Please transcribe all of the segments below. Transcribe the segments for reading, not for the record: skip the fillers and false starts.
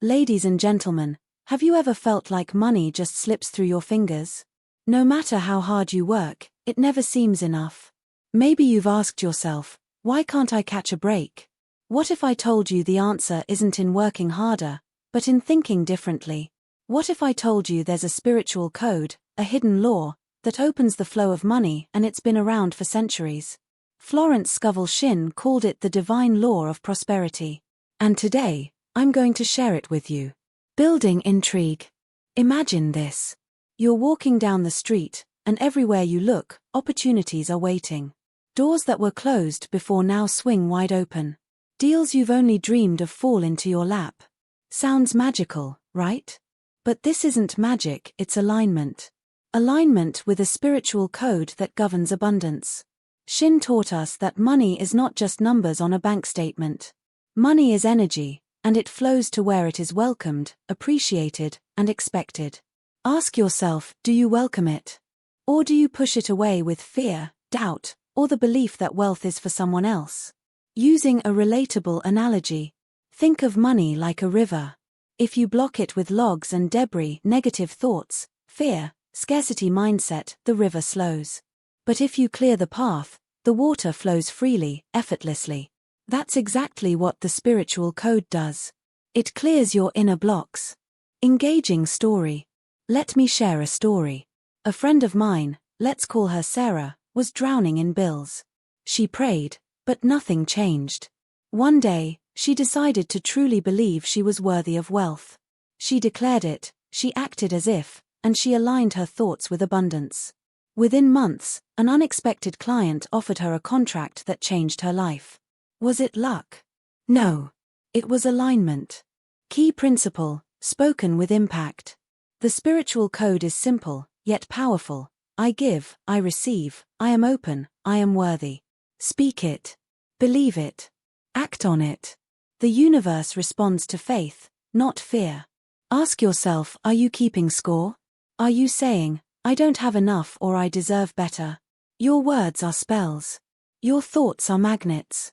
Ladies and gentlemen, have you ever felt like money just slips through your fingers? No matter how hard you work, it never seems enough. Maybe you've asked yourself, why can't I catch a break? What if I told you the answer isn't in working harder, but in thinking differently? What if I told you there's a spiritual code, a hidden law, that opens the flow of money and it's been around for centuries? Florence Scovel Shinn called it the divine law of prosperity. And today, I'm going to share it with you. Building intrigue. Imagine this. You're walking down the street, and everywhere you look, opportunities are waiting. Doors that were closed before now swing wide open. Deals you've only dreamed of fall into your lap. Sounds magical, right? But this isn't magic, it's alignment. Alignment with a spiritual code that governs abundance. Shinn taught us that money is not just numbers on a bank statement. Money is energy, and it flows to where it is welcomed, appreciated, and expected. Ask yourself, do you welcome it? Or do you push it away with fear, doubt, or the belief that wealth is for someone else? Using a relatable analogy, think of money like a river. If you block it with logs and debris, negative thoughts, fear, scarcity mindset, the river slows. But if you clear the path, the water flows freely, effortlessly. That's exactly what the spiritual code does. It clears your inner blocks. Engaging story. Let me share a story. A friend of mine, let's call her Sarah, was drowning in bills. She prayed, but nothing changed. One day, she decided to truly believe she was worthy of wealth. She declared it, she acted as if, and she aligned her thoughts with abundance. Within months, an unexpected client offered her a contract that changed her life. Was it luck? No. It was alignment. Key principle, spoken with impact. The spiritual code is simple, yet powerful. I give, I receive, I am open, I am worthy. Speak it. Believe it. Act on it. The universe responds to faith, not fear. Ask yourself, are you keeping score? Are you saying, I don't have enough or I deserve better? Your words are spells. Your thoughts are magnets.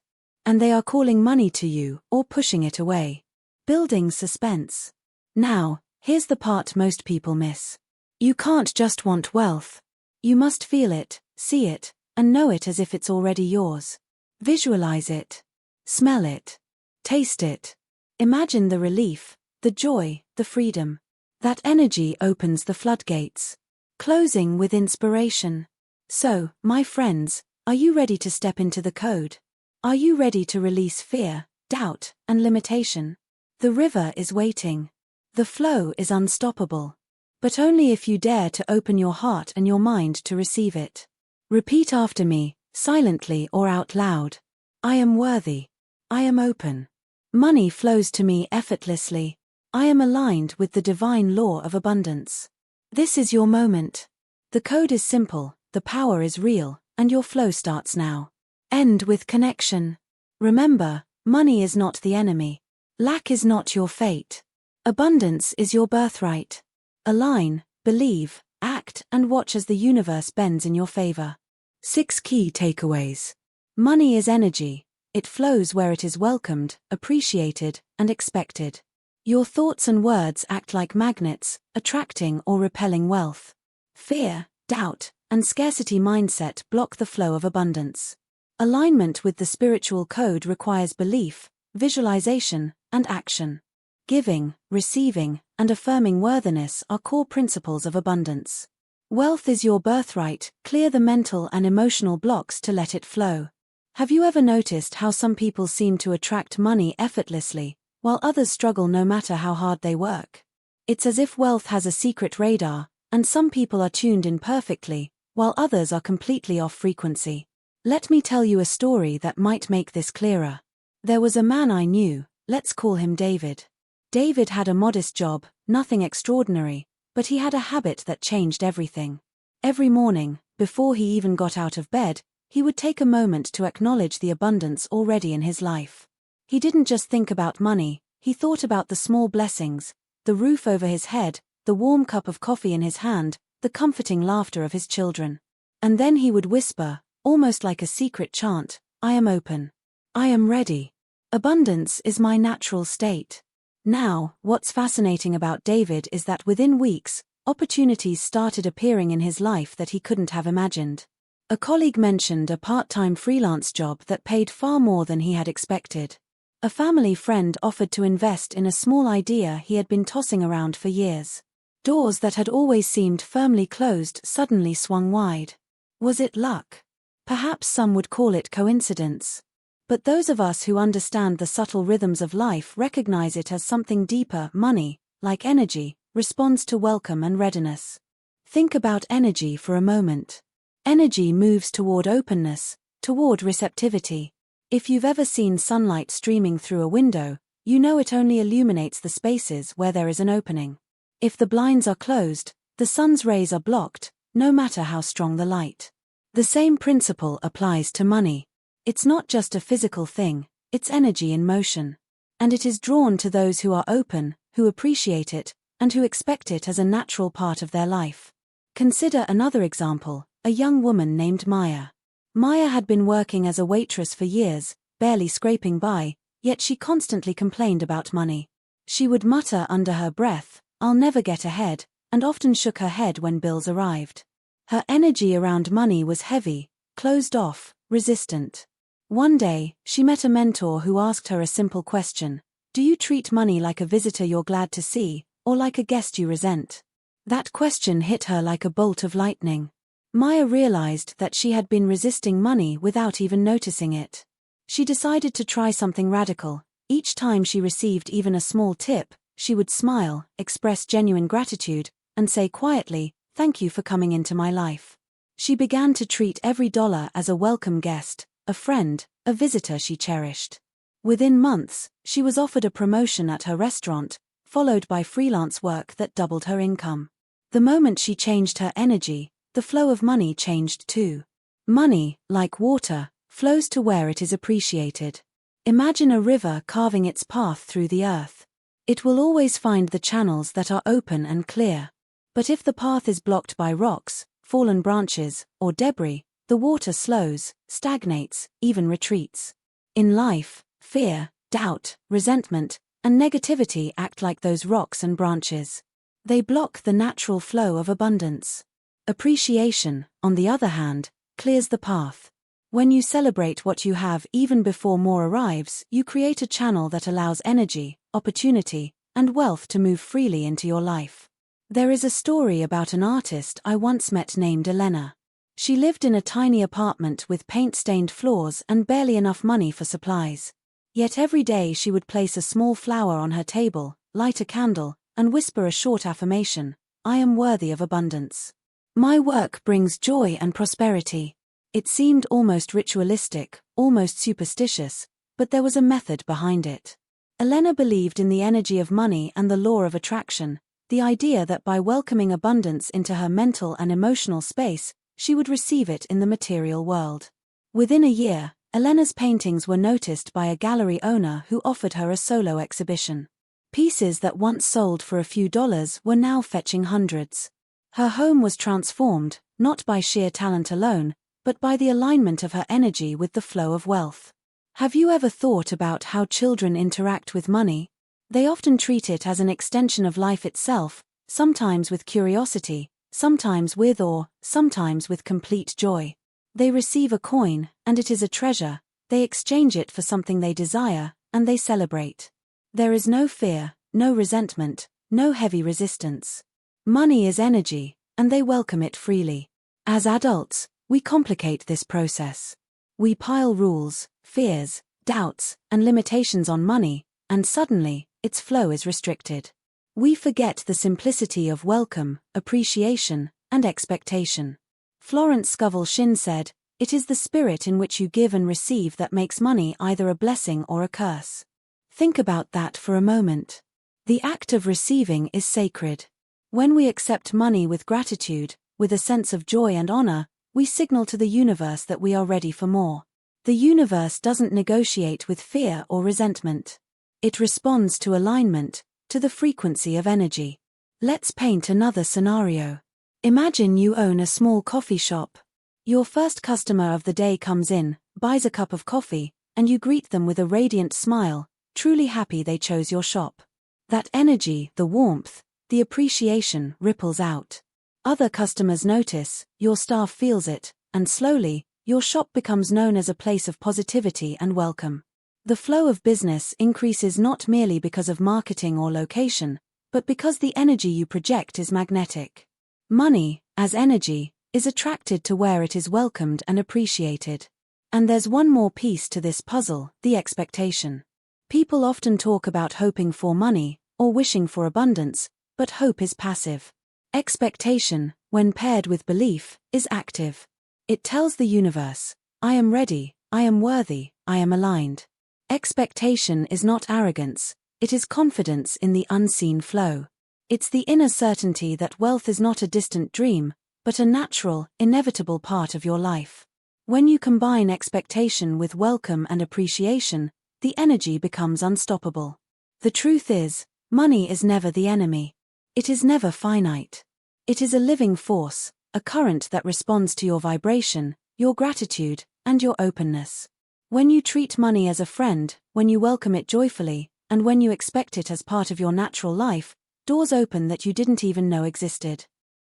And they are calling money to you or pushing it away. Building suspense. Now, here's the part most people miss. You can't just want wealth. You must feel it, see it, and know it as if it's already yours. Visualize it. Smell it. Taste it. Imagine the relief, the joy, the freedom. That energy opens the floodgates. Closing with inspiration. So, my friends, are you ready to step into the code? Are you ready to release fear, doubt, and limitation? The river is waiting. The flow is unstoppable. But only if you dare to open your heart and your mind to receive it. Repeat after me, silently or out loud. I am worthy. I am open. Money flows to me effortlessly. I am aligned with the divine law of abundance. This is your moment. The code is simple, the power is real, and your flow starts now. End with connection. Remember, money is not the enemy. Lack is not your fate. Abundance is your birthright. Align, believe, act, and watch as the universe bends in your favor. 6 key takeaways. Money is energy. It flows where it is welcomed, appreciated, and expected. Your thoughts and words act like magnets, attracting or repelling wealth. Fear, doubt, and scarcity mindset block the flow of abundance. Alignment with the spiritual code requires belief, visualization, and action. Giving, receiving, and affirming worthiness are core principles of abundance. Wealth is your birthright, clear the mental and emotional blocks to let it flow. Have you ever noticed how some people seem to attract money effortlessly, while others struggle no matter how hard they work? It's as if wealth has a secret radar, and some people are tuned in perfectly, while others are completely off frequency. Let me tell you a story that might make this clearer. There was a man I knew, let's call him David. David had a modest job, nothing extraordinary, but he had a habit that changed everything. Every morning, before he even got out of bed, he would take a moment to acknowledge the abundance already in his life. He didn't just think about money, he thought about the small blessings, the roof over his head, the warm cup of coffee in his hand, the comforting laughter of his children. And then he would whisper, almost like a secret chant, I am open. I am ready. Abundance is my natural state. Now, what's fascinating about David is that within weeks, opportunities started appearing in his life that he couldn't have imagined. A colleague mentioned a part-time freelance job that paid far more than he had expected. A family friend offered to invest in a small idea he had been tossing around for years. Doors that had always seemed firmly closed suddenly swung wide. Was it luck? Perhaps some would call it coincidence. But those of us who understand the subtle rhythms of life recognize it as something deeper. Money, like energy, responds to welcome and readiness. Think about energy for a moment. Energy moves toward openness, toward receptivity. If you've ever seen sunlight streaming through a window, you know it only illuminates the spaces where there is an opening. If the blinds are closed, the sun's rays are blocked, no matter how strong the light. The same principle applies to money. It's not just a physical thing, it's energy in motion. And it is drawn to those who are open, who appreciate it, and who expect it as a natural part of their life. Consider another example, a young woman named Maya. Maya had been working as a waitress for years, barely scraping by, yet she constantly complained about money. She would mutter under her breath, "I'll never get ahead," and often shook her head when bills arrived. Her energy around money was heavy, closed off, resistant. One day, she met a mentor who asked her a simple question: "Do you treat money like a visitor you're glad to see, or like a guest you resent?" That question hit her like a bolt of lightning. Maya realized that she had been resisting money without even noticing it. She decided to try something radical. Each time she received even a small tip, she would smile, express genuine gratitude, and say quietly, "Thank you for coming into my life." She began to treat every dollar as a welcome guest, a friend, a visitor she cherished. Within months, she was offered a promotion at her restaurant, followed by freelance work that doubled her income. The moment she changed her energy, the flow of money changed too. Money, like water, flows to where it is appreciated. Imagine a river carving its path through the earth. It will always find the channels that are open and clear. But if the path is blocked by rocks, fallen branches, or debris, the water slows, stagnates, even retreats. In life, fear, doubt, resentment, and negativity act like those rocks and branches. They block the natural flow of abundance. Appreciation, on the other hand, clears the path. When you celebrate what you have even before more arrives, you create a channel that allows energy, opportunity, and wealth to move freely into your life. There is a story about an artist I once met named Elena. She lived in a tiny apartment with paint-stained floors and barely enough money for supplies. Yet every day she would place a small flower on her table, light a candle, and whisper a short affirmation: "I am worthy of abundance. My work brings joy and prosperity." It seemed almost ritualistic, almost superstitious, but there was a method behind it. Elena believed in the energy of money and the law of attraction, the idea that by welcoming abundance into her mental and emotional space, she would receive it in the material world. Within a year, Elena's paintings were noticed by a gallery owner who offered her a solo exhibition. Pieces that once sold for a few dollars were now fetching hundreds. Her home was transformed, not by sheer talent alone, but by the alignment of her energy with the flow of wealth. Have you ever thought about how children interact with money? They often treat it as an extension of life itself, sometimes with curiosity, sometimes with awe, sometimes with complete joy. They receive a coin, and it is a treasure, they exchange it for something they desire, and they celebrate. There is no fear, no resentment, no heavy resistance. Money is energy, and they welcome it freely. As adults, we complicate this process. We pile rules, fears, doubts, and limitations on money, and suddenly, its flow is restricted. We forget the simplicity of welcome, appreciation, and expectation. Florence Scovel Shinn said, "It is the spirit in which you give and receive that makes money either a blessing or a curse." Think about that for a moment. The act of receiving is sacred. When we accept money with gratitude, with a sense of joy and honor, we signal to the universe that we are ready for more. The universe doesn't negotiate with fear or resentment. It responds to alignment, to the frequency of energy. Let's paint another scenario. Imagine you own a small coffee shop. Your first customer of the day comes in, buys a cup of coffee, and you greet them with a radiant smile, truly happy they chose your shop. That energy, the warmth, the appreciation ripples out. Other customers notice, your staff feels it, and slowly, your shop becomes known as a place of positivity and welcome. The flow of business increases not merely because of marketing or location, but because the energy you project is magnetic. Money, as energy, is attracted to where it is welcomed and appreciated. And there's one more piece to this puzzle, the expectation. People often talk about hoping for money, or wishing for abundance, but hope is passive. Expectation, when paired with belief, is active. It tells the universe, I am ready, I am worthy, I am aligned. Expectation is not arrogance, it is confidence in the unseen flow. It's the inner certainty that wealth is not a distant dream, but a natural, inevitable part of your life. When you combine expectation with welcome and appreciation, the energy becomes unstoppable. The truth is, money is never the enemy. It is never finite. It is a living force, a current that responds to your vibration, your gratitude, and your openness. When you treat money as a friend, when you welcome it joyfully, and when you expect it as part of your natural life, doors open that you didn't even know existed.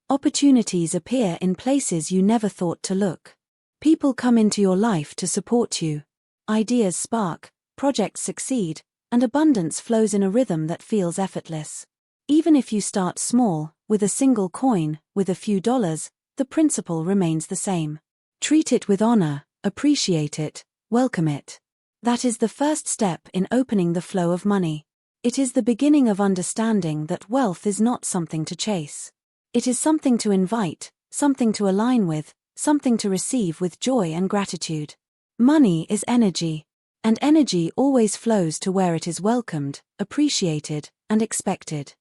Opportunities appear in places you never thought to look. People come into your life to support you. Ideas spark, projects succeed, and abundance flows in a rhythm that feels effortless. Even if you start small, with a single coin, with a few dollars, the principle remains the same. Treat it with honor, appreciate it, welcome it. That is the first step in opening the flow of money. It is the beginning of understanding that wealth is not something to chase. It is something to invite, something to align with, something to receive with joy and gratitude. Money is energy, and energy always flows to where it is welcomed, appreciated, and expected.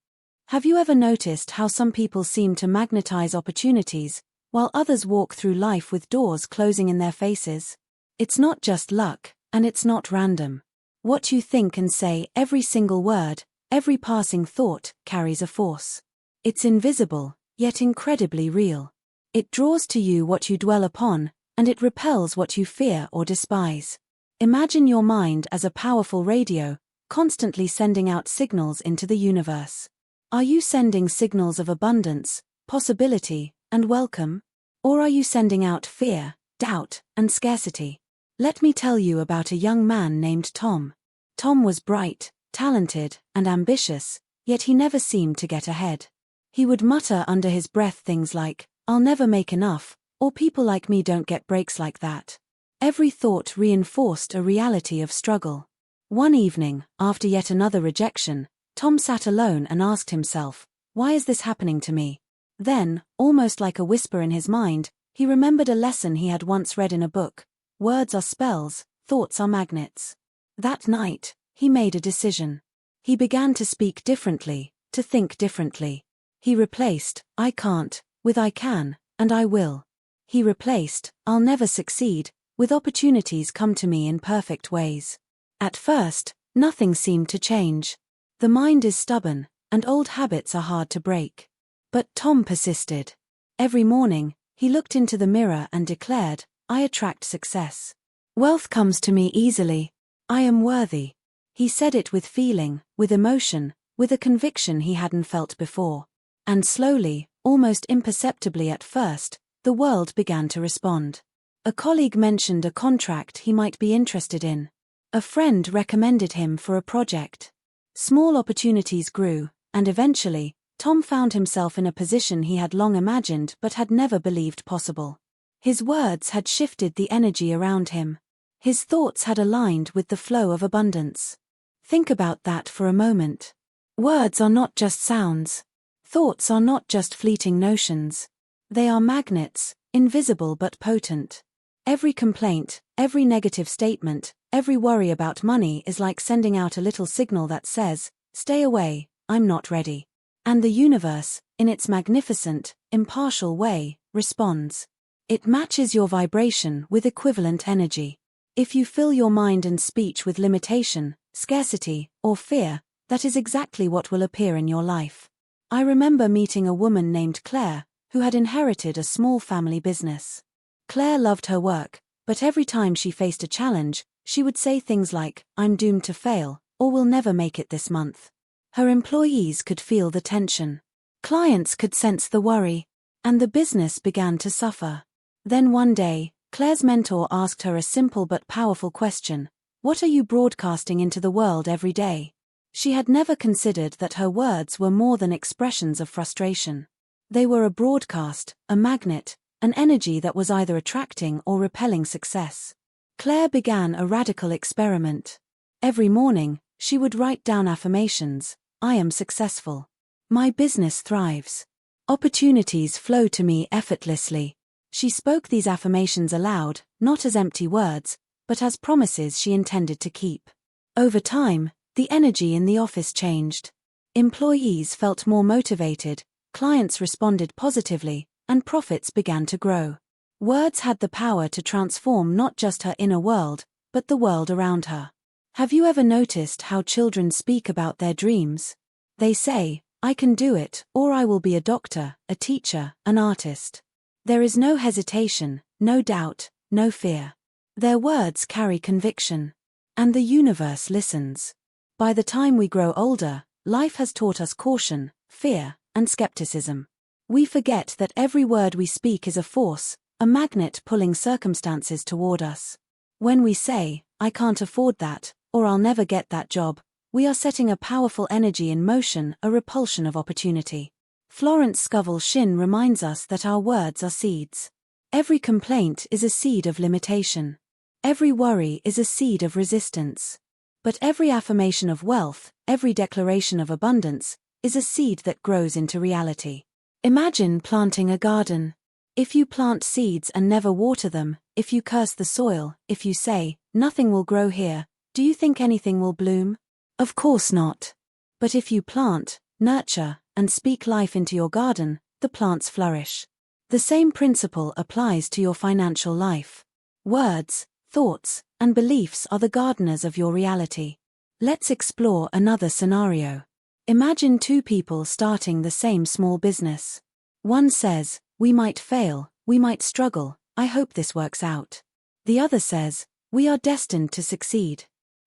Have you ever noticed how some people seem to magnetize opportunities, while others walk through life with doors closing in their faces? It's not just luck, and it's not random. What you think and say, every single word, every passing thought, carries a force. It's invisible, yet incredibly real. It draws to you what you dwell upon, and it repels what you fear or despise. Imagine your mind as a powerful radio, constantly sending out signals into the universe. Are you sending signals of abundance, possibility, and welcome? Or are you sending out fear, doubt, and scarcity? Let me tell you about a young man named Tom. Tom was bright, talented, and ambitious, yet he never seemed to get ahead. He would mutter under his breath things like, I'll never make enough, or people like me don't get breaks like that. Every thought reinforced a reality of struggle. One evening, after yet another rejection, Tom sat alone and asked himself, why is this happening to me? Then, almost like a whisper in his mind, he remembered a lesson he had once read in a book. Words are spells, thoughts are magnets. That night, he made a decision. He began to speak differently, to think differently. He replaced, I can't, with I can, and I will. He replaced, I'll never succeed, with opportunities come to me in perfect ways. At first, nothing seemed to change. The mind is stubborn, and old habits are hard to break. But Tom persisted. Every morning, he looked into the mirror and declared, I attract success. Wealth comes to me easily. I am worthy. He said it with feeling, with emotion, with a conviction he hadn't felt before. And slowly, almost imperceptibly at first, the world began to respond. A colleague mentioned a contract he might be interested in. A friend recommended him for a project. Small opportunities grew, and eventually, Tom found himself in a position he had long imagined but had never believed possible. His words had shifted the energy around him. His thoughts had aligned with the flow of abundance. Think about that for a moment. Words are not just sounds. Thoughts are not just fleeting notions. They are magnets, invisible but potent. Every complaint, every negative statement, every worry about money is like sending out a little signal that says, stay away, I'm not ready. And the universe, in its magnificent, impartial way, responds. It matches your vibration with equivalent energy. If you fill your mind and speech with limitation, scarcity, or fear, that is exactly what will appear in your life. I remember meeting a woman named Claire, who had inherited a small family business. Claire loved her work, but every time she faced a challenge, she would say things like, I'm doomed to fail, or will never make it this month. Her employees could feel the tension. Clients could sense the worry. And the business began to suffer. Then one day, Claire's mentor asked her a simple but powerful question. What are you broadcasting into the world every day? She had never considered that her words were more than expressions of frustration. They were a broadcast, a magnet, an energy that was either attracting or repelling success. Claire began a radical experiment. Every morning, she would write down affirmations. I am successful. My business thrives. Opportunities flow to me effortlessly. She spoke these affirmations aloud, not as empty words, but as promises she intended to keep. Over time, the energy in the office changed. Employees felt more motivated, clients responded positively, and profits began to grow. Words had the power to transform not just her inner world, but the world around her. Have you ever noticed how children speak about their dreams? They say, I can do it, or I will be a doctor, a teacher, an artist. There is no hesitation, no doubt, no fear. Their words carry conviction. And the universe listens. By the time we grow older, life has taught us caution, fear, and skepticism. We forget that every word we speak is a force, a magnet pulling circumstances toward us. When we say, I can't afford that, or I'll never get that job, we are setting a powerful energy in motion, a repulsion of opportunity. Florence Scovel Shinn reminds us that our words are seeds. Every complaint is a seed of limitation. Every worry is a seed of resistance. But every affirmation of wealth, every declaration of abundance, is a seed that grows into reality. Imagine planting a garden. If you plant seeds and never water them, if you curse the soil, if you say, nothing will grow here, do you think anything will bloom? Of course not. But if you plant, nurture, and speak life into your garden, the plants flourish. The same principle applies to your financial life. Words, thoughts, and beliefs are the gardeners of your reality. Let's explore another scenario. Imagine two people starting the same small business. One says, we might fail, we might struggle, I hope this works out. The other says, we are destined to succeed.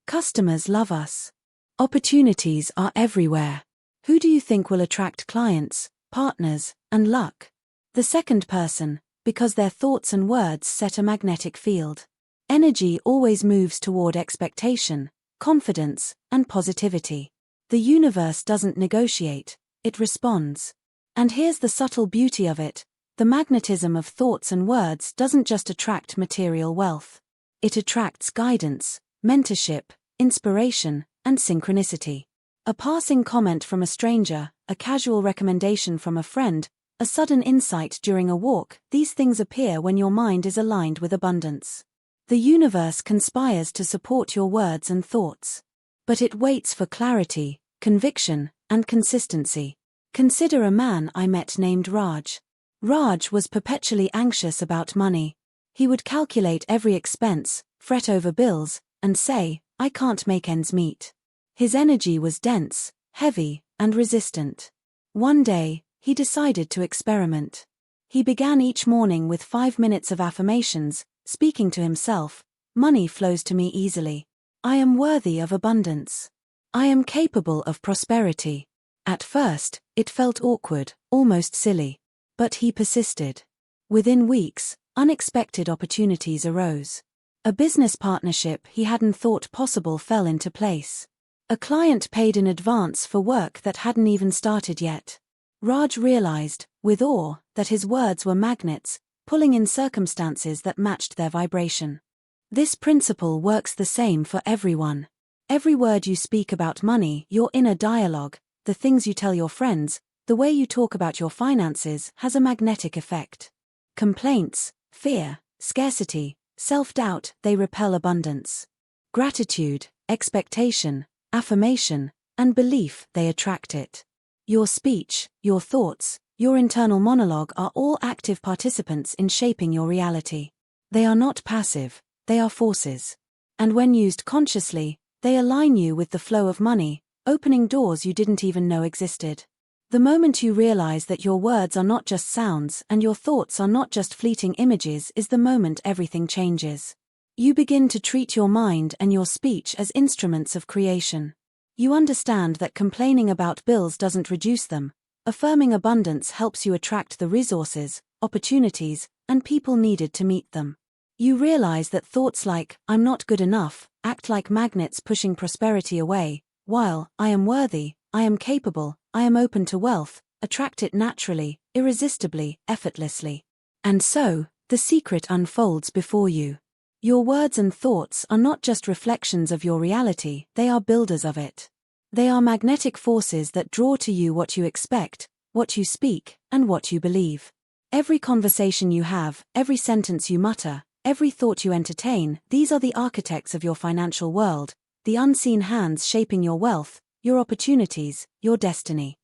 Customers love us. Opportunities are everywhere. Who do you think will attract clients, partners, and luck? The second person, because their thoughts and words set a magnetic field. Energy always moves toward expectation, confidence, and positivity. The universe doesn't negotiate, it responds. And here's the subtle beauty of it: the magnetism of thoughts and words doesn't just attract material wealth. It attracts guidance, mentorship, inspiration, and synchronicity. A passing comment from a stranger, a casual recommendation from a friend, a sudden insight during a walk, these things appear when your mind is aligned with abundance. The universe conspires to support your words and thoughts. But it waits for clarity, conviction, and consistency. Consider a man I met named Raj. Raj was perpetually anxious about money. He would calculate every expense, fret over bills, and say, I can't make ends meet. His energy was dense, heavy, and resistant. One day, he decided to experiment. He began each morning with 5 minutes of affirmations, speaking to himself, money flows to me easily. I am worthy of abundance. I am capable of prosperity. At first, it felt awkward, almost silly. But he persisted. Within weeks, unexpected opportunities arose. A business partnership he hadn't thought possible fell into place. A client paid in advance for work that hadn't even started yet. Raj realized, with awe, that his words were magnets, pulling in circumstances that matched their vibration. This principle works the same for everyone. Every word you speak about money, your inner dialogue, the things you tell your friends, the way you talk about your finances has a magnetic effect. Complaints, fear, scarcity, self-doubt, they repel abundance. Gratitude, expectation, affirmation, and belief, they attract it. Your speech, your thoughts, your internal monologue are all active participants in shaping your reality. They are not passive, they are forces. And when used consciously, they align you with the flow of money, opening doors you didn't even know existed. The moment you realize that your words are not just sounds and your thoughts are not just fleeting images is the moment everything changes. You begin to treat your mind and your speech as instruments of creation. You understand that complaining about bills doesn't reduce them. Affirming abundance helps you attract the resources, opportunities, and people needed to meet them. You realize that thoughts like, "I'm not good enough," act like magnets pushing prosperity away, while, "I am worthy, I am capable, I am open to wealth," attract it naturally, irresistibly, effortlessly. And so, the secret unfolds before you. Your words and thoughts are not just reflections of your reality, they are builders of it. They are magnetic forces that draw to you what you expect, what you speak, and what you believe. Every conversation you have, every sentence you mutter, every thought you entertain, these are the architects of your financial world, the unseen hands shaping your wealth, your opportunities, your destiny.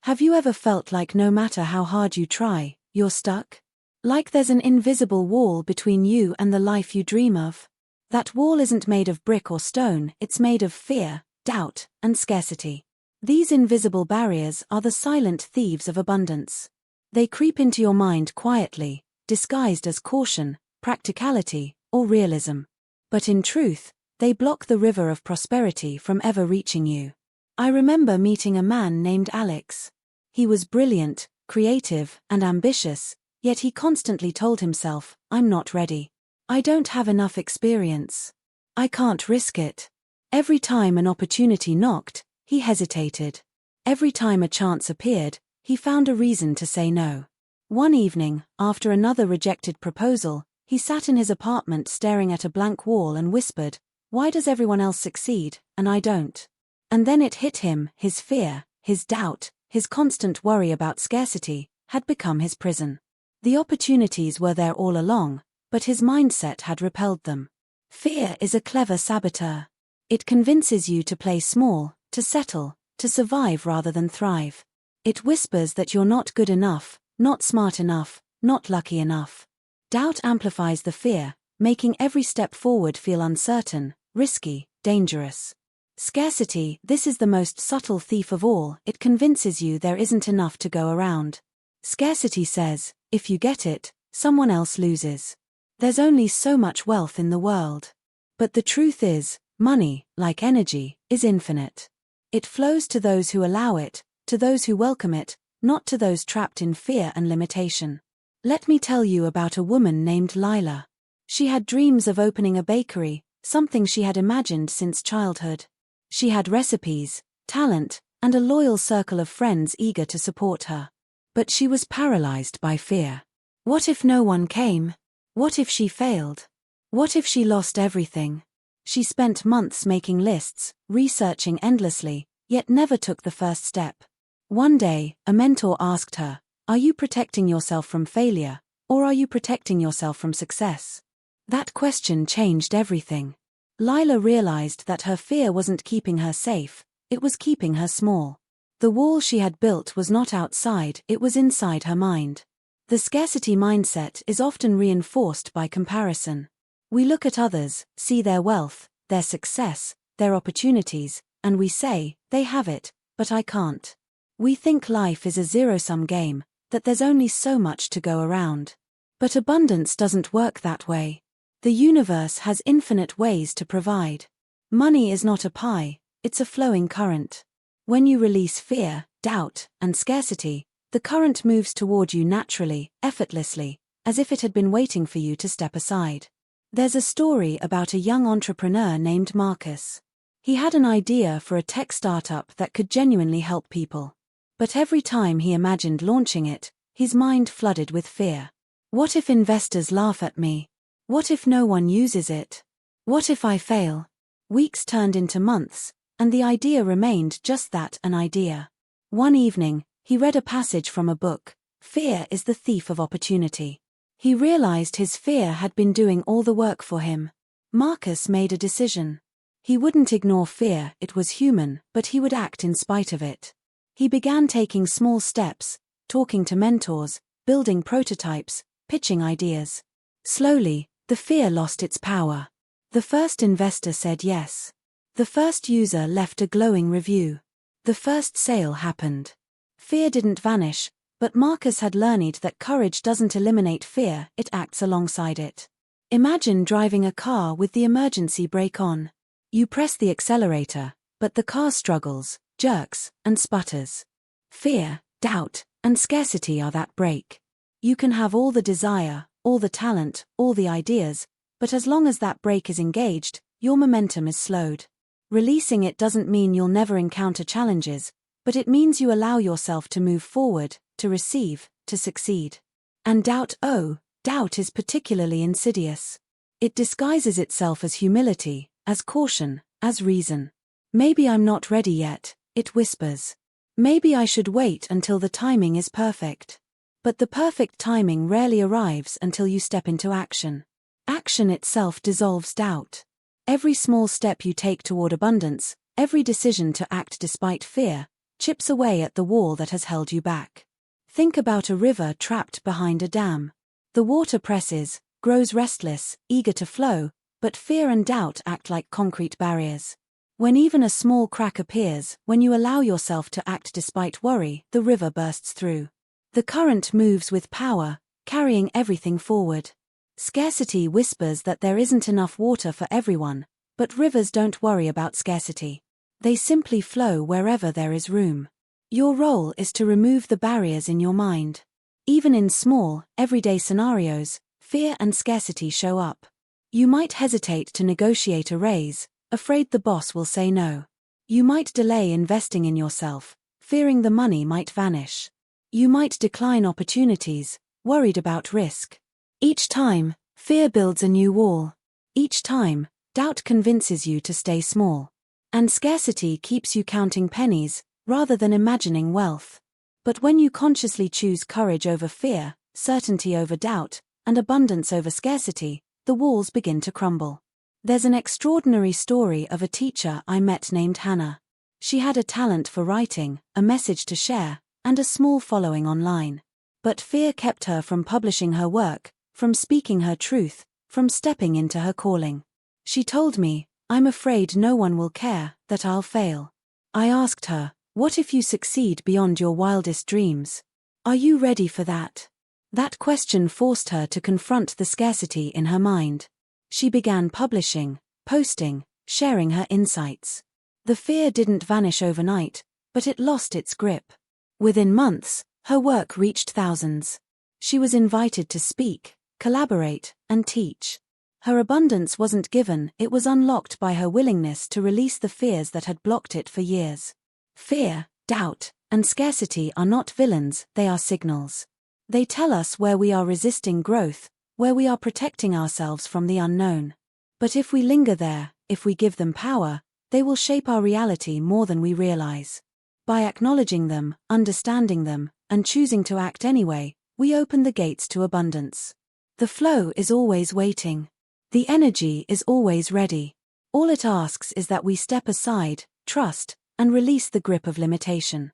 Have you ever felt like no matter how hard you try, you're stuck? Like there's an invisible wall between you and the life you dream of? That wall isn't made of brick or stone, it's made of fear, doubt, and scarcity. These invisible barriers are the silent thieves of abundance. They creep into your mind quietly, disguised as caution, practicality, or realism. But in truth, they block the river of prosperity from ever reaching you. I remember meeting a man named Alex. He was brilliant, creative, and ambitious, yet he constantly told himself, "I'm not ready. I don't have enough experience. I can't risk it." Every time an opportunity knocked, he hesitated. Every time a chance appeared, he found a reason to say no. One evening, after another rejected proposal, he sat in his apartment staring at a blank wall and whispered, "Why does everyone else succeed, and I don't?" And then it hit him, his fear, his doubt, his constant worry about scarcity, had become his prison. The opportunities were there all along, but his mindset had repelled them. Fear is a clever saboteur. It convinces you to play small, to settle, to survive rather than thrive. It whispers that you're not good enough, not smart enough, not lucky enough. Doubt amplifies the fear, making every step forward feel uncertain, risky, dangerous. Scarcity, this is the most subtle thief of all, it convinces you there isn't enough to go around. Scarcity says, if you get it, someone else loses. There's only so much wealth in the world. But the truth is, money, like energy, is infinite. It flows to those who allow it, to those who welcome it, not to those trapped in fear and limitation. Let me tell you about a woman named Lila. She had dreams of opening a bakery, something she had imagined since childhood. She had recipes, talent, and a loyal circle of friends eager to support her. But she was paralyzed by fear. What if no one came? What if she failed? What if she lost everything? She spent months making lists, researching endlessly, yet never took the first step. One day, a mentor asked her, "Are you protecting yourself from failure, or are you protecting yourself from success?" That question changed everything. Lila realized that her fear wasn't keeping her safe, it was keeping her small. The wall she had built was not outside, it was inside her mind. The scarcity mindset is often reinforced by comparison. We look at others, see their wealth, their success, their opportunities, and we say, "They have it, but I can't." We think life is a zero-sum game, that there's only so much to go around. But abundance doesn't work that way. The universe has infinite ways to provide. Money is not a pie, it's a flowing current. When you release fear, doubt, and scarcity, the current moves toward you naturally, effortlessly, as if it had been waiting for you to step aside. There's a story about a young entrepreneur named Marcus. He had an idea for a tech startup that could genuinely help people. But every time he imagined launching it, his mind flooded with fear. What if investors laugh at me? What if no one uses it? What if I fail? Weeks turned into months, and the idea remained just that, an idea. One evening, he read a passage from a book, "Fear is the thief of opportunity." He realized his fear had been doing all the work for him. Marcus made a decision. He wouldn't ignore fear, it was human, but he would act in spite of it. He began taking small steps, talking to mentors, building prototypes, pitching ideas. Slowly, the fear lost its power. The first investor said yes. The first user left a glowing review. The first sale happened. Fear didn't vanish, but Marcus had learned that courage doesn't eliminate fear, it acts alongside it. Imagine driving a car with the emergency brake on. You press the accelerator, But the car struggles, jerks, and sputters. Fear, doubt, and scarcity are that brake. You can have all the desire, all the talent, all the ideas, but as long as that brake is engaged, your momentum is slowed. Releasing it doesn't mean you'll never encounter challenges, but it means you allow yourself to move forward, to receive, to succeed. And doubt is particularly insidious. It disguises itself as humility, as caution, as reason. Maybe I'm not ready yet, it whispers. Maybe I should wait until the timing is perfect. But the perfect timing rarely arrives until you step into action. Action itself dissolves doubt. Every small step you take toward abundance, every decision to act despite fear, chips away at the wall that has held you back. Think about a river trapped behind a dam. The water presses, grows restless, eager to flow, but fear and doubt act like concrete barriers. When even a small crack appears, when you allow yourself to act despite worry, the river bursts through. The current moves with power, carrying everything forward. Scarcity whispers that there isn't enough water for everyone, but rivers don't worry about scarcity. They simply flow wherever there is room. Your role is to remove the barriers in your mind. Even in small, everyday scenarios, fear and scarcity show up. You might hesitate to negotiate a raise, afraid the boss will say no. You might delay investing in yourself, fearing the money might vanish. You might decline opportunities, worried about risk. Each time, fear builds a new wall. Each time, doubt convinces you to stay small. And scarcity keeps you counting pennies, rather than imagining wealth. But when you consciously choose courage over fear, certainty over doubt, and abundance over scarcity, the walls begin to crumble. There's an extraordinary story of a teacher I met named Hannah. She had a talent for writing, a message to share, and a small following online. But fear kept her from publishing her work, from speaking her truth, from stepping into her calling. She told me, "I'm afraid no one will care, that I'll fail." I asked her, "What if you succeed beyond your wildest dreams? Are you ready for that?" That question forced her to confront the scarcity in her mind. She began publishing, posting, sharing her insights. The fear didn't vanish overnight, but it lost its grip. Within months, her work reached thousands. She was invited to speak, collaborate, and teach. Her abundance wasn't given, it was unlocked by her willingness to release the fears that had blocked it for years. Fear, doubt, and scarcity are not villains, they are signals. They tell us where we are resisting growth, where we are protecting ourselves from the unknown. But if we linger there, if we give them power, they will shape our reality more than we realize. By acknowledging them, understanding them, and choosing to act anyway, we open the gates to abundance. The flow is always waiting. The energy is always ready. All it asks is that we step aside, trust, and release the grip of limitation.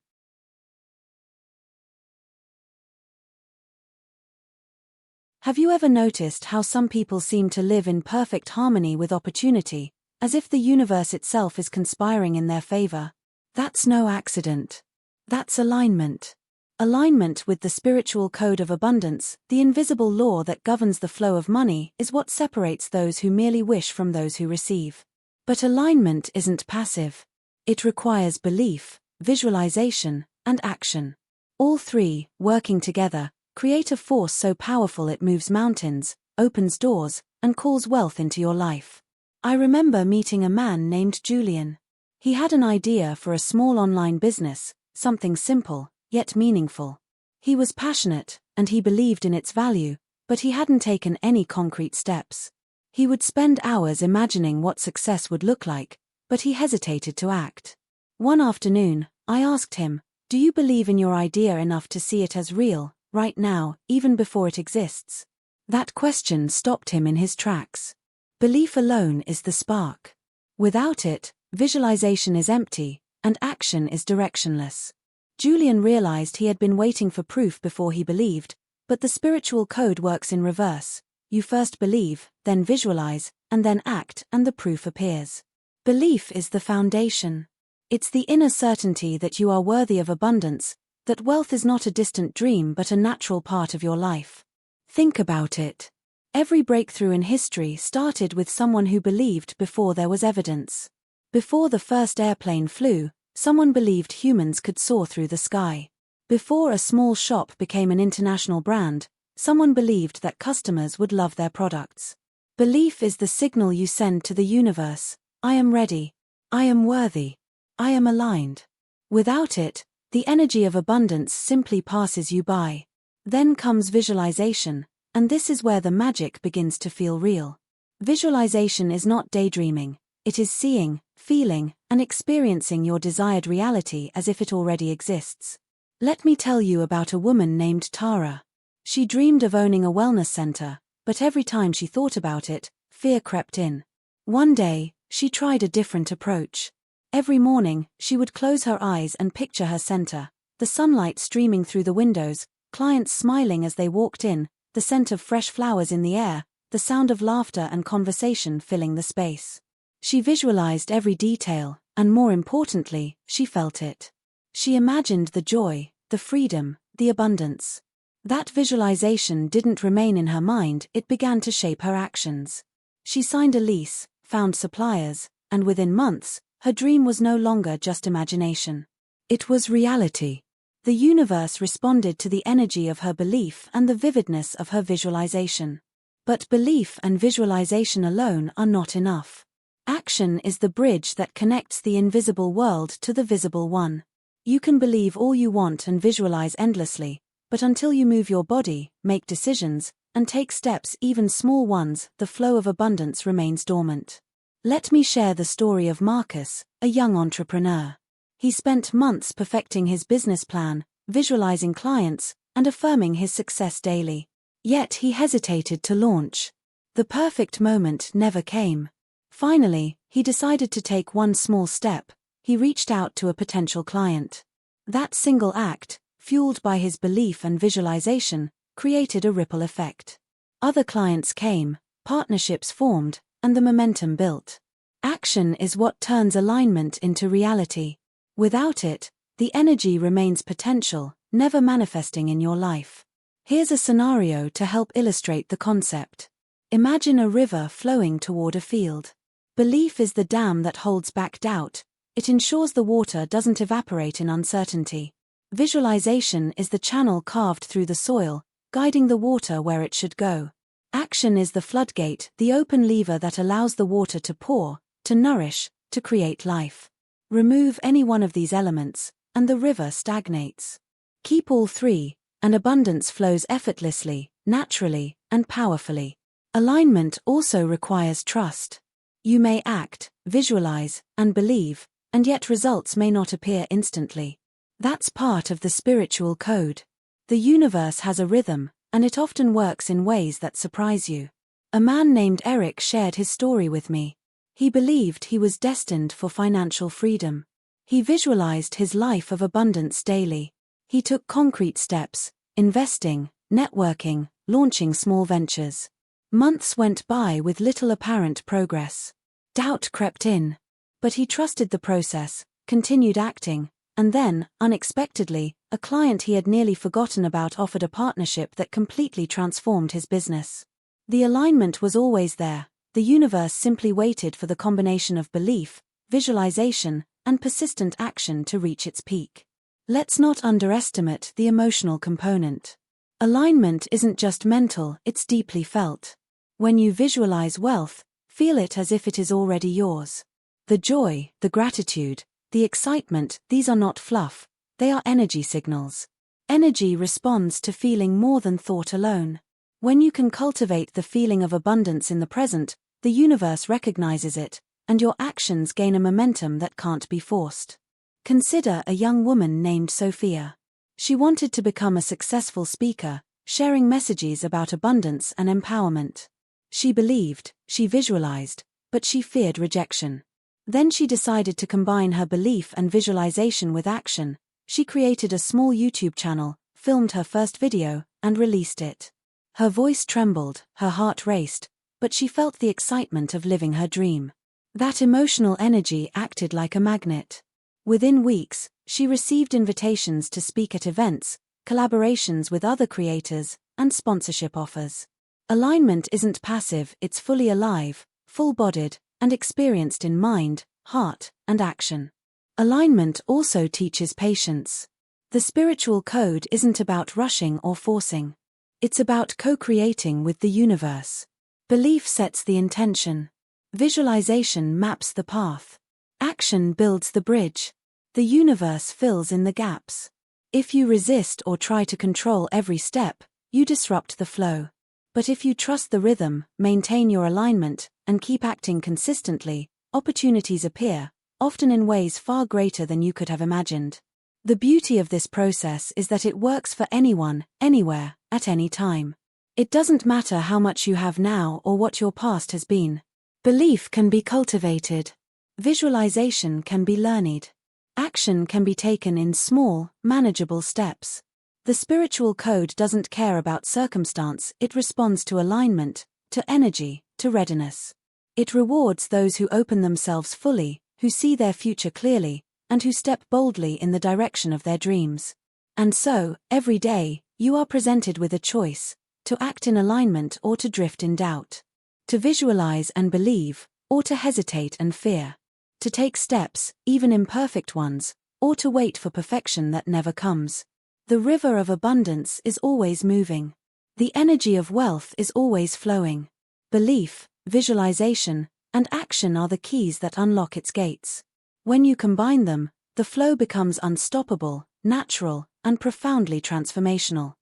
Have you ever noticed how some people seem to live in perfect harmony with opportunity, as if the universe itself is conspiring in their favor? That's no accident. That's alignment. Alignment with the spiritual code of abundance, the invisible law that governs the flow of money, is what separates those who merely wish from those who receive. But alignment isn't passive. It requires belief, visualization, and action. All three, working together, create a force so powerful it moves mountains, opens doors, and calls wealth into your life. I remember meeting a man named Julian. He had an idea for a small online business, something simple, yet meaningful. He was passionate, and he believed in its value, but he hadn't taken any concrete steps. He would spend hours imagining what success would look like, but he hesitated to act. One afternoon, I asked him, "Do you believe in your idea enough to see it as real, right now, even before it exists?" That question stopped him in his tracks. Belief alone is the spark. Without it, visualization is empty, and action is directionless. Julian realized he had been waiting for proof before he believed, but the spiritual code works in reverse. You first believe, then visualize, and then act, and the proof appears. Belief is the foundation. It's the inner certainty that you are worthy of abundance, that wealth is not a distant dream but a natural part of your life. Think about it. Every breakthrough in history started with someone who believed before there was evidence. Before the first airplane flew, someone believed humans could soar through the sky. Before a small shop became an international brand, someone believed that customers would love their products. Belief is the signal you send to the universe: I am ready. I am worthy. I am aligned. Without it, the energy of abundance simply passes you by. Then comes visualization, and this is where the magic begins to feel real. Visualization is not daydreaming, it is seeing, feeling, and experiencing your desired reality as if it already exists. Let me tell you about a woman named Tara. She dreamed of owning a wellness center, but every time she thought about it, fear crept in. One day, she tried a different approach. Every morning, she would close her eyes and picture her center, the sunlight streaming through the windows, clients smiling as they walked in, the scent of fresh flowers in the air, the sound of laughter and conversation filling the space. She visualized every detail, and more importantly, she felt it. She imagined the joy, the freedom, the abundance. That visualization didn't remain in her mind, it began to shape her actions. She signed a lease, found suppliers, and within months, her dream was no longer just imagination. It was reality. The universe responded to the energy of her belief and the vividness of her visualization. But belief and visualization alone are not enough. Action is the bridge that connects the invisible world to the visible one. You can believe all you want and visualize endlessly, but until you move your body, make decisions, and take steps, even small ones, the flow of abundance remains dormant. Let me share the story of Marcus, a young entrepreneur. He spent months perfecting his business plan, visualizing clients, and affirming his success daily. Yet he hesitated to launch. The perfect moment never came. Finally, he decided to take one small step. He reached out to a potential client. That single act, fueled by his belief and visualization, created a ripple effect. Other clients came, partnerships formed, and the momentum built. Action is what turns alignment into reality. Without it, the energy remains potential, never manifesting in your life. Here's a scenario to help illustrate the concept. Imagine a river flowing toward a field. Belief is the dam that holds back doubt. It ensures the water doesn't evaporate in uncertainty. Visualization is the channel carved through the soil, guiding the water where it should go. Action is the floodgate, the open lever that allows the water to pour, to nourish, to create life. Remove any one of these elements, and the river stagnates. Keep all three, and abundance flows effortlessly, naturally, and powerfully. Alignment also requires trust. You may act, visualize, and believe, and yet results may not appear instantly. That's part of the spiritual code. The universe has a rhythm, and it often works in ways that surprise you. A man named Eric shared his story with me. He believed he was destined for financial freedom. He visualized his life of abundance daily. He took concrete steps, investing, networking, launching small ventures. Months went by with little apparent progress. Doubt crept in. But he trusted the process, continued acting, and then, unexpectedly, a client he had nearly forgotten about offered a partnership that completely transformed his business. The alignment was always there. The universe simply waited for the combination of belief, visualization, and persistent action to reach its peak. Let's not underestimate the emotional component. Alignment isn't just mental, it's deeply felt. When you visualize wealth, feel it as if it is already yours. The joy, the gratitude, the excitement, these are not fluff, they are energy signals. Energy responds to feeling more than thought alone. When you can cultivate the feeling of abundance in the present, the universe recognizes it, and your actions gain a momentum that can't be forced. Consider a young woman named Sophia. She wanted to become a successful speaker, sharing messages about abundance and empowerment. She believed, she visualized, but she feared rejection. Then she decided to combine her belief and visualization with action. She created a small YouTube channel, filmed her first video, and released it. Her voice trembled, her heart raced, but she felt the excitement of living her dream. That emotional energy acted like a magnet. Within weeks, she received invitations to speak at events, collaborations with other creators, and sponsorship offers. Alignment isn't passive, it's fully alive, full-bodied, and experienced in mind, heart, and action. Alignment also teaches patience. The spiritual code isn't about rushing or forcing. It's about co-creating with the universe. Belief sets the intention. Visualization maps the path. Action builds the bridge. The universe fills in the gaps. If you resist or try to control every step, you disrupt the flow. But if you trust the rhythm, maintain your alignment, and keep acting consistently, opportunities appear, often in ways far greater than you could have imagined. The beauty of this process is that it works for anyone, anywhere, at any time. It doesn't matter how much you have now or what your past has been. Belief can be cultivated. Visualization can be learned. Action can be taken in small, manageable steps. The spiritual code doesn't care about circumstance, it responds to alignment, to energy, to readiness. It rewards those who open themselves fully, who see their future clearly, and who step boldly in the direction of their dreams. And so, every day, you are presented with a choice: to act in alignment or to drift in doubt. To visualize and believe, or to hesitate and fear. To take steps, even imperfect ones, or to wait for perfection that never comes. The river of abundance is always moving. The energy of wealth is always flowing. Belief, visualization, and action are the keys that unlock its gates. When you combine them, the flow becomes unstoppable, natural, and profoundly transformational.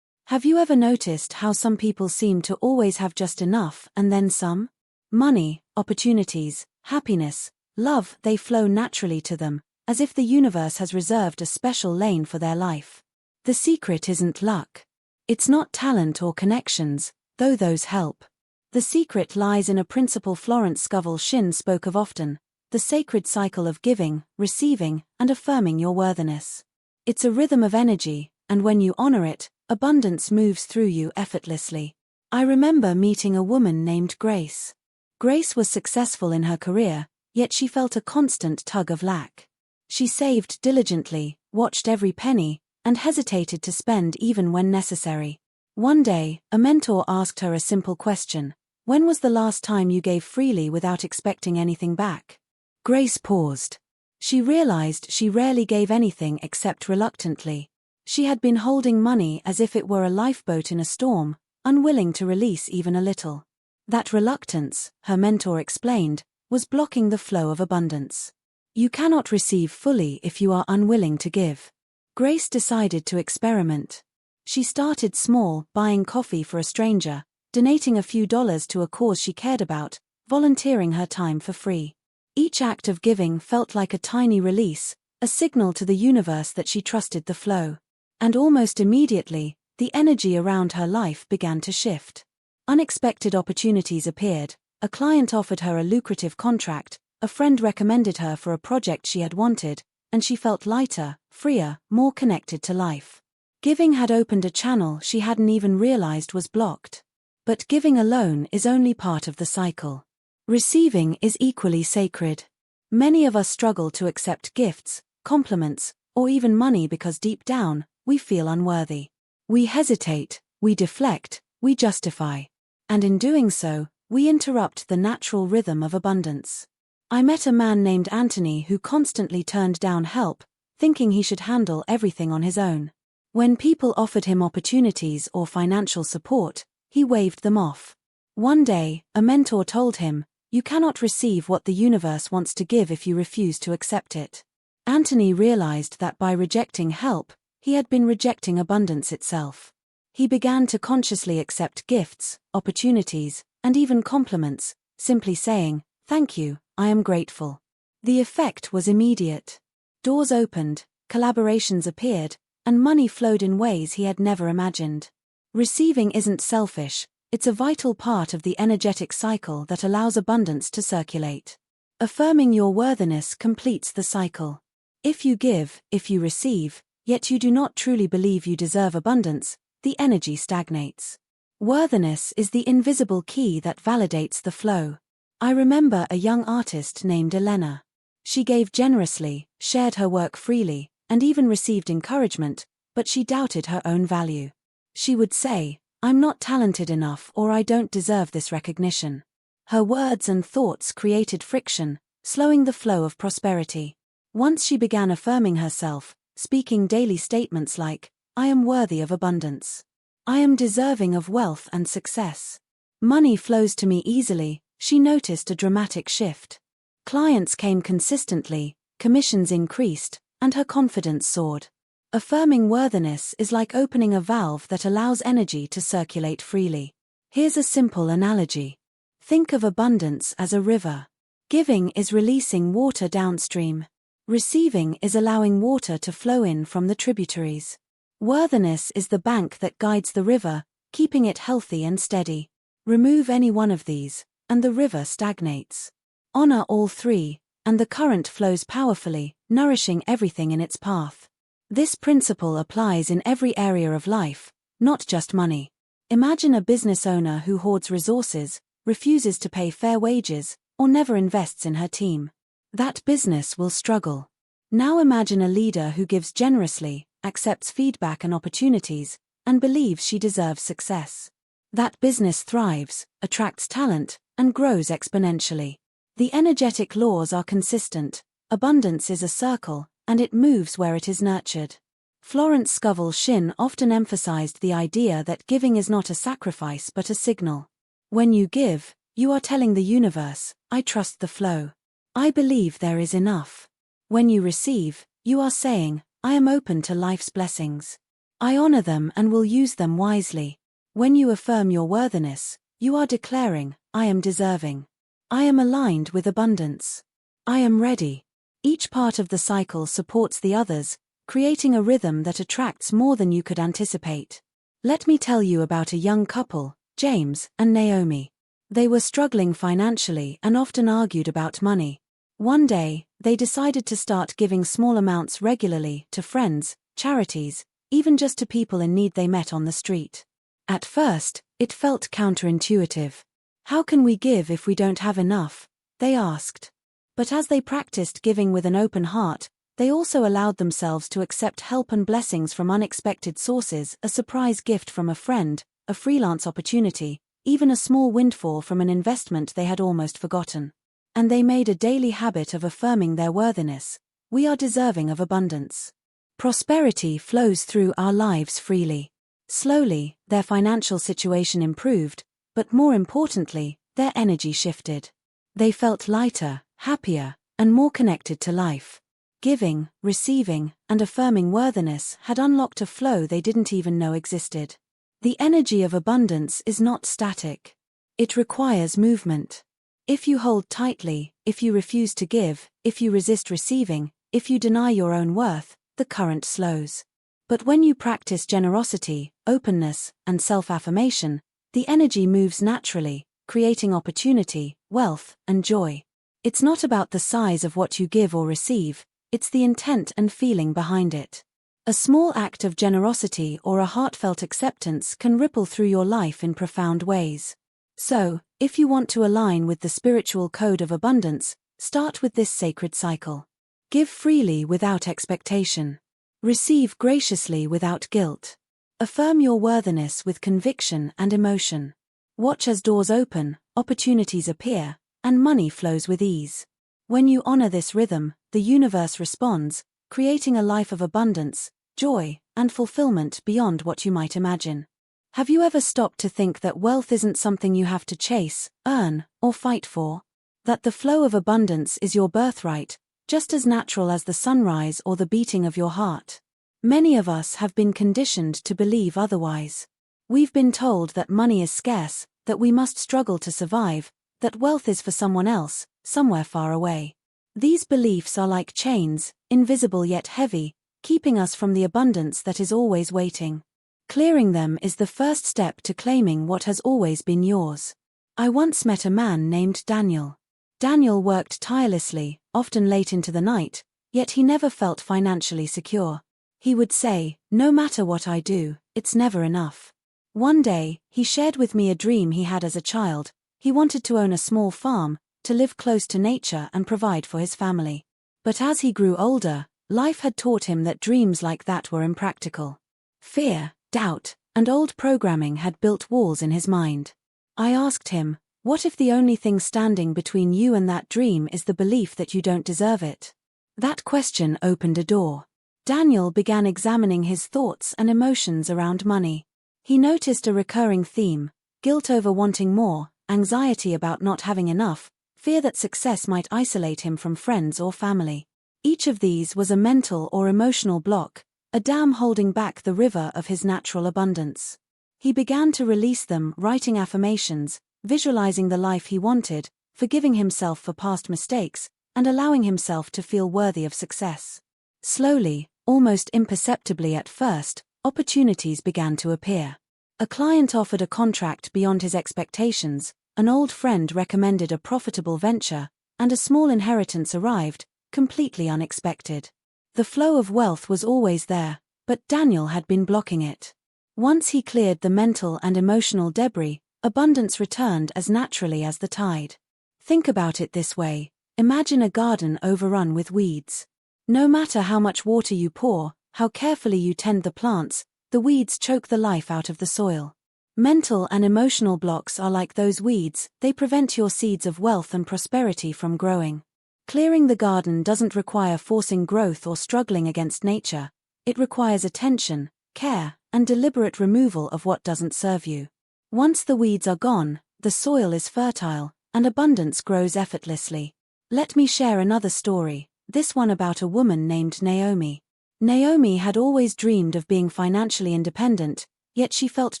Have you ever noticed how some people seem to always have just enough and then some? Money, opportunities, happiness, love, they flow naturally to them, as if the universe has reserved a special lane for their life. The secret isn't luck. It's not talent or connections, though those help. The secret lies in a principle Florence Scovel Shinn spoke of often: the sacred cycle of giving, receiving, and affirming your worthiness. It's a rhythm of energy, and when you honor it, abundance moves through you effortlessly. I remember meeting a woman named Grace. Grace was successful in her career, yet she felt a constant tug of lack. She saved diligently, watched every penny, and hesitated to spend even when necessary. One day, a mentor asked her a simple question: when was the last time you gave freely without expecting anything back? Grace paused. She realized she rarely gave anything except reluctantly. She had been holding money as if it were a lifeboat in a storm, unwilling to release even a little. That reluctance, her mentor explained, was blocking the flow of abundance. You cannot receive fully if you are unwilling to give. Grace decided to experiment. She started small, buying coffee for a stranger, donating a few dollars to a cause she cared about, volunteering her time for free. Each act of giving felt like a tiny release, a signal to the universe that she trusted the flow. And almost immediately, the energy around her life began to shift. Unexpected opportunities appeared. A client offered her a lucrative contract, a friend recommended her for a project she had wanted, and she felt lighter, freer, more connected to life. Giving had opened a channel she hadn't even realized was blocked. But giving alone is only part of the cycle. Receiving is equally sacred. Many of us struggle to accept gifts, compliments, or even money because deep down, we feel unworthy. We hesitate, we deflect, we justify. And in doing so, we interrupt the natural rhythm of abundance. I met a man named Anthony who constantly turned down help, thinking he should handle everything on his own. When people offered him opportunities or financial support, he waved them off. One day, a mentor told him, "You cannot receive what the universe wants to give if you refuse to accept it." Anthony realized that by rejecting help, he had been rejecting abundance itself. He began to consciously accept gifts, opportunities, and even compliments, simply saying, "Thank you, I am grateful." The effect was immediate. Doors opened, collaborations appeared, and money flowed in ways he had never imagined. Receiving isn't selfish, it's a vital part of the energetic cycle that allows abundance to circulate. Affirming your worthiness completes the cycle. If you give, if you receive, yet you do not truly believe you deserve abundance, the energy stagnates. Worthiness is the invisible key that validates the flow. I remember a young artist named Elena. She gave generously, shared her work freely, and even received encouragement, but she doubted her own value. She would say, "I'm not talented enough," or "I don't deserve this recognition." Her words and thoughts created friction, slowing the flow of prosperity. Once she began affirming herself, speaking daily statements like, "I am worthy of abundance. I am deserving of wealth and success. Money flows to me easily," she noticed a dramatic shift. Clients came consistently, commissions increased, and her confidence soared. Affirming worthiness is like opening a valve that allows energy to circulate freely. Here's a simple analogy. Think of abundance as a river. Giving is releasing water downstream. Receiving is allowing water to flow in from the tributaries. Worthiness is the bank that guides the river, keeping it healthy and steady. Remove any one of these, and the river stagnates. Honor all three, and the current flows powerfully, nourishing everything in its path. This principle applies in every area of life, not just money. Imagine a business owner who hoards resources, refuses to pay fair wages, or never invests in her team. That business will struggle. Now imagine a leader who gives generously, accepts feedback and opportunities, and believes she deserves success. That business thrives, attracts talent, and grows exponentially. The energetic laws are consistent. Abundance is a circle, and it moves where it is nurtured. Florence Scovel Shinn often emphasized the idea that giving is not a sacrifice but a signal. When you give, you are telling the universe, "I trust the flow. I believe there is enough." When you receive, you are saying, "I am open to life's blessings. I honor them and will use them wisely." When you affirm your worthiness, you are declaring, "I am deserving. I am aligned with abundance. I am ready." Each part of the cycle supports the others, creating a rhythm that attracts more than you could anticipate. Let me tell you about a young couple, James and Naomi. They were struggling financially and often argued about money. One day, they decided to start giving small amounts regularly to friends, charities, even just to people in need they met on the street. At first, it felt counterintuitive. "How can we give if we don't have enough?" they asked. But as they practiced giving with an open heart, they also allowed themselves to accept help and blessings from unexpected sources, a surprise gift from a friend, a freelance opportunity, even a small windfall from an investment they had almost forgotten. And they made a daily habit of affirming their worthiness. "We are deserving of abundance." Prosperity flows through our lives freely. Slowly, their financial situation improved, but more importantly, their energy shifted. They felt lighter, happier, and more connected to life. Giving, receiving, and affirming worthiness had unlocked a flow they didn't even know existed. The energy of abundance is not static. It requires movement. If you hold tightly, if you refuse to give, if you resist receiving, if you deny your own worth, the current slows. But when you practice generosity, openness, and self-affirmation, the energy moves naturally, creating opportunity, wealth, and joy. It's not about the size of what you give or receive, it's the intent and feeling behind it. A small act of generosity or a heartfelt acceptance can ripple through your life in profound ways. So, if you want to align with the spiritual code of abundance, start with this sacred cycle. Give freely without expectation. Receive graciously without guilt. Affirm your worthiness with conviction and emotion. Watch as doors open, opportunities appear, and money flows with ease. When you honor this rhythm, the universe responds, creating a life of abundance, joy, and fulfillment beyond what you might imagine. Have you ever stopped to think that wealth isn't something you have to chase, earn, or fight for? That the flow of abundance is your birthright, just as natural as the sunrise or the beating of your heart? Many of us have been conditioned to believe otherwise. We've been told that money is scarce, that we must struggle to survive, that wealth is for someone else, somewhere far away. These beliefs are like chains, invisible yet heavy, keeping us from the abundance that is always waiting. Clearing them is the first step to claiming what has always been yours. I once met a man named Daniel. Daniel worked tirelessly, often late into the night, yet he never felt financially secure. He would say, "No matter what I do, it's never enough." One day, he shared with me a dream he had as a child. He wanted to own a small farm, to live close to nature and provide for his family. But as he grew older, life had taught him that dreams like that were impractical. Fear, doubt, and old programming had built walls in his mind. I asked him, What if the only thing standing between you and that dream is the belief that you don't deserve it? That question opened a door. Daniel began examining his thoughts and emotions around money. He noticed a recurring theme: guilt over wanting more, anxiety about not having enough, fear that success might isolate him from friends or family. Each of these was a mental or emotional block, a dam holding back the river of his natural abundance. He began to release them, writing affirmations, visualizing the life he wanted, forgiving himself for past mistakes, and allowing himself to feel worthy of success. Slowly, almost imperceptibly at first, opportunities began to appear. A client offered a contract beyond his expectations, an old friend recommended a profitable venture, and a small inheritance arrived, completely unexpected. The flow of wealth was always there, but Daniel had been blocking it. Once he cleared the mental and emotional debris, abundance returned as naturally as the tide. Think about it this way: imagine a garden overrun with weeds. No matter how much water you pour, how carefully you tend the plants, the weeds choke the life out of the soil. Mental and emotional blocks are like those weeds, they prevent your seeds of wealth and prosperity from growing. Clearing the garden doesn't require forcing growth or struggling against nature. It requires attention, care, and deliberate removal of what doesn't serve you. Once the weeds are gone, the soil is fertile, and abundance grows effortlessly. Let me share another story, this one about a woman named Naomi. Naomi had always dreamed of being financially independent, yet she felt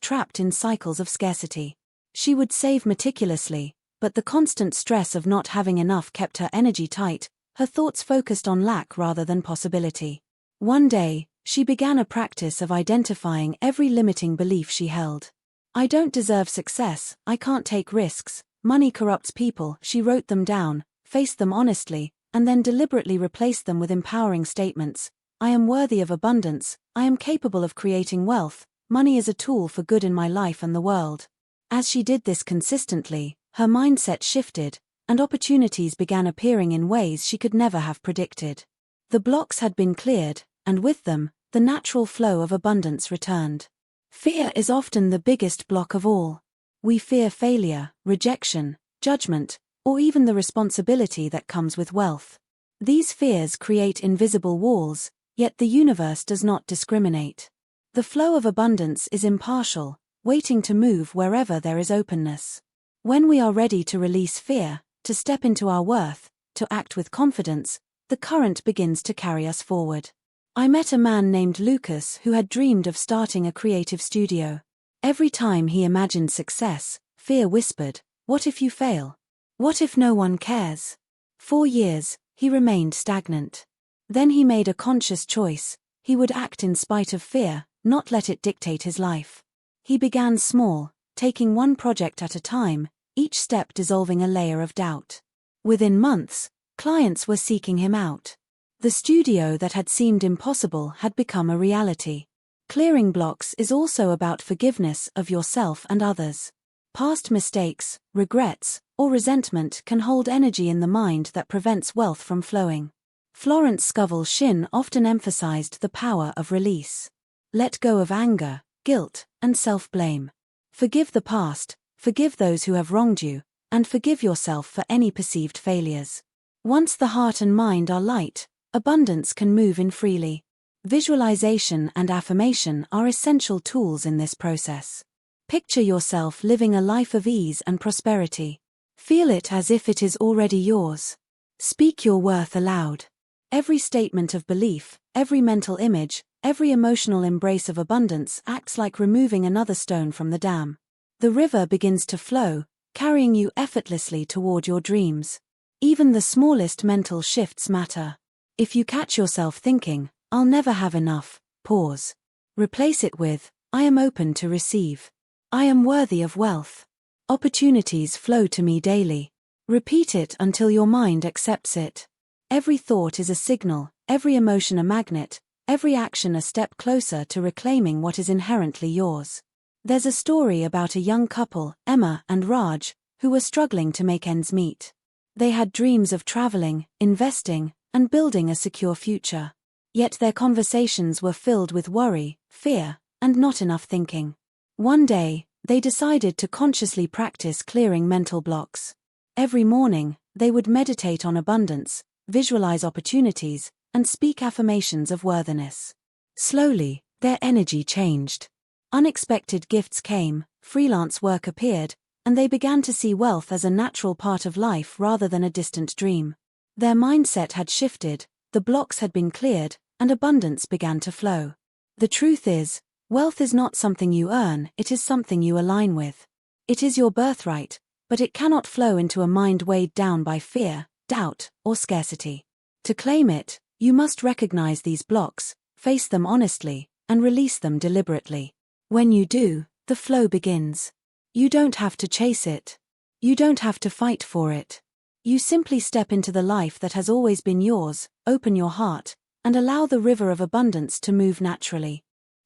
trapped in cycles of scarcity. She would save meticulously, but the constant stress of not having enough kept her energy tight, her thoughts focused on lack rather than possibility. One day, she began a practice of identifying every limiting belief she held. "I don't deserve success, I can't take risks, money corrupts people." She wrote them down, faced them honestly, and then deliberately replaced them with empowering statements. "I am worthy of abundance, I am capable of creating wealth, money is a tool for good in my life and the world." As she did this consistently, her mindset shifted, and opportunities began appearing in ways she could never have predicted. The blocks had been cleared, and with them, the natural flow of abundance returned. Fear is often the biggest block of all. We fear failure, rejection, judgment, or even the responsibility that comes with wealth. These fears create invisible walls, yet the universe does not discriminate. The flow of abundance is impartial, waiting to move wherever there is openness. When we are ready to release fear, to step into our worth, to act with confidence, the current begins to carry us forward. I met a man named Lucas who had dreamed of starting a creative studio. Every time he imagined success, fear whispered, "What if you fail? What if no one cares?" For years, he remained stagnant. Then he made a conscious choice: he would act in spite of fear, not let it dictate his life. He began small, taking one project at a time, each step dissolving a layer of doubt. Within months, clients were seeking him out. The studio that had seemed impossible had become a reality. Clearing blocks is also about forgiveness of yourself and others. Past mistakes, regrets, or resentment can hold energy in the mind that prevents wealth from flowing. Florence Scovel Shinn often emphasized the power of release. Let go of anger, guilt, and self-blame. Forgive the past, forgive those who have wronged you, and forgive yourself for any perceived failures. Once the heart and mind are light, abundance can move in freely. Visualization and affirmation are essential tools in this process. Picture yourself living a life of ease and prosperity. Feel it as if it is already yours. Speak your worth aloud. Every statement of belief, every mental image, every emotional embrace of abundance acts like removing another stone from the dam. The river begins to flow, carrying you effortlessly toward your dreams. Even the smallest mental shifts matter. If you catch yourself thinking, "I'll never have enough," pause. Replace it with, "I am open to receive. I am worthy of wealth. Opportunities flow to me daily." Repeat it until your mind accepts it. Every thought is a signal, every emotion a magnet, every action a step closer to reclaiming what is inherently yours. There's a story about a young couple, Emma and Raj, who were struggling to make ends meet. They had dreams of traveling, investing, and building a secure future. Yet their conversations were filled with worry, fear, and not enough thinking. One day, They decided to consciously practice clearing mental blocks. Every morning, they would meditate on abundance, visualize opportunities, and speak affirmations of worthiness. Slowly, their energy changed. Unexpected gifts came, freelance work appeared, and they began to see wealth as a natural part of life rather than a distant dream. Their mindset had shifted, the blocks had been cleared, and abundance began to flow. The truth is, wealth is not something you earn, it is something you align with. It is your birthright, but it cannot flow into a mind weighed down by fear, doubt, or scarcity. To claim it, you must recognize these blocks, face them honestly, and release them deliberately. When you do, the flow begins. You don't have to chase it. You don't have to fight for it. You simply step into the life that has always been yours, open your heart, and allow the river of abundance to move naturally.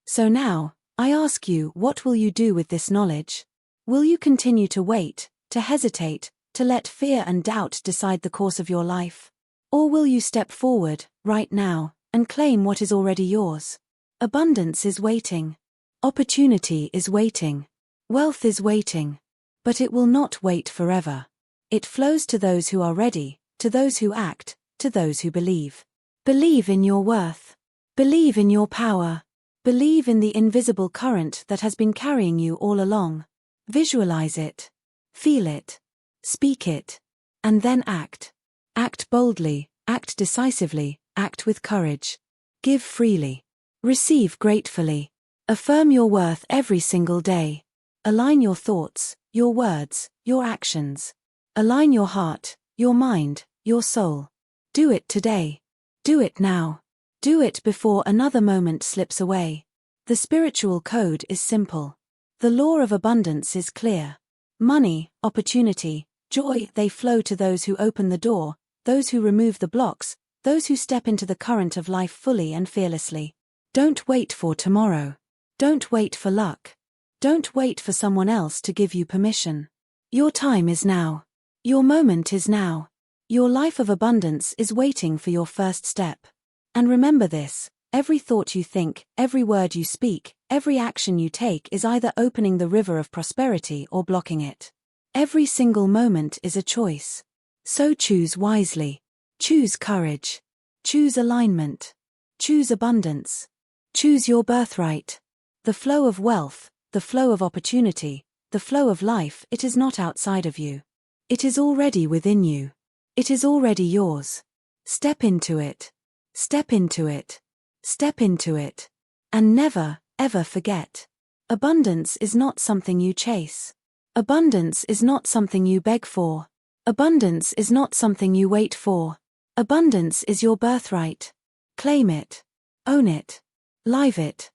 So now, I ask you, what will you do with this knowledge? Will you continue to wait, to hesitate, to let fear and doubt decide the course of your life? Or will you step forward, right now, and claim what is already yours? Abundance is waiting. Opportunity is waiting. Wealth is waiting. But it will not wait forever. It flows to those who are ready, to those who act, to those who believe. Believe in your worth. Believe in your power. Believe in the invisible current that has been carrying you all along. Visualize it. Feel it. Speak it. And then act. Act boldly, act decisively, act with courage. Give freely. Receive gratefully. Affirm your worth every single day. Align your thoughts, your words, your actions. Align your heart, your mind, your soul. Do it today. Do it now. Do it before another moment slips away. The spiritual code is simple. The law of abundance is clear. Money, opportunity, joy, they flow to those who open the door, those who remove the blocks, those who step into the current of life fully and fearlessly. Don't wait for tomorrow. Don't wait for luck. Don't wait for someone else to give you permission. Your time is now. Your moment is now. Your life of abundance is waiting for your first step. And remember this, every thought you think, every word you speak, every action you take is either opening the river of prosperity or blocking it. Every single moment is a choice. So choose wisely. Choose courage. Choose alignment. Choose abundance. Choose your birthright. The flow of wealth, the flow of opportunity, the flow of life, it is not outside of you. It is already within you. It is already yours. Step into it. Step into it. Step into it. And never, ever forget. Abundance is not something you chase. Abundance is not something you beg for. Abundance is not something you wait for. Abundance is your birthright. Claim it. Own it. Live it.